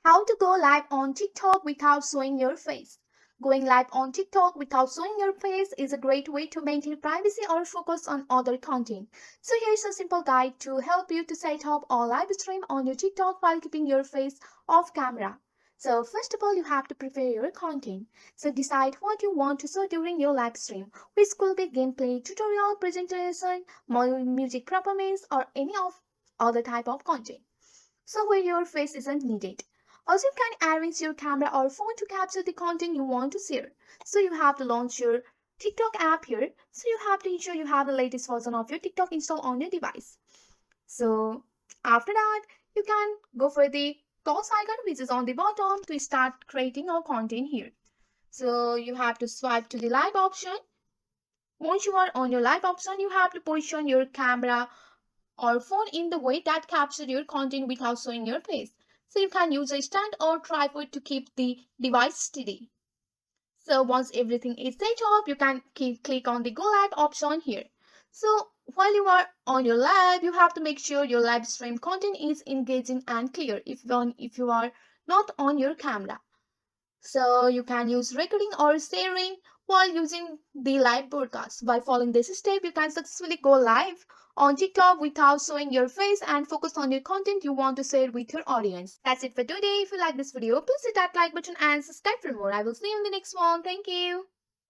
How to go live on TikTok without showing your face. Going live on TikTok without showing your face is a great way to maintain privacy or focus on other content. So here's a simple guide to help you to set up a live stream on your TikTok while keeping your face off camera. So first of all, you have to prepare your content. So decide what you want to show during your live stream, which could be gameplay, tutorial, presentation, music performance, or any of other type of content so where your face isn't needed. Also, you can arrange your camera or phone to capture the content you want to share. So you have to launch your TikTok app here. So you have to ensure you have the latest version of your TikTok installed on your device. So after that, you can go for the plus icon which is on the bottom to start creating your content here. So you have to swipe to the live option. Once you are on your live option, you have to position your camera or phone in the way that captures your content without showing your face. So you can use a stand or tripod to keep the device steady. So once everything is set up, you can click on the go live option here. So while you are on your live, you have to make sure your live stream content is engaging and clear if you are not on your camera. So you can use recording or sharing while using the live broadcast. By following this step, you can successfully go live on TikTok without showing your face and focus on your content you want to share with your audience. That's it for today. If you like this video, please hit that like button and subscribe for more. I will see you in the next one. Thank you.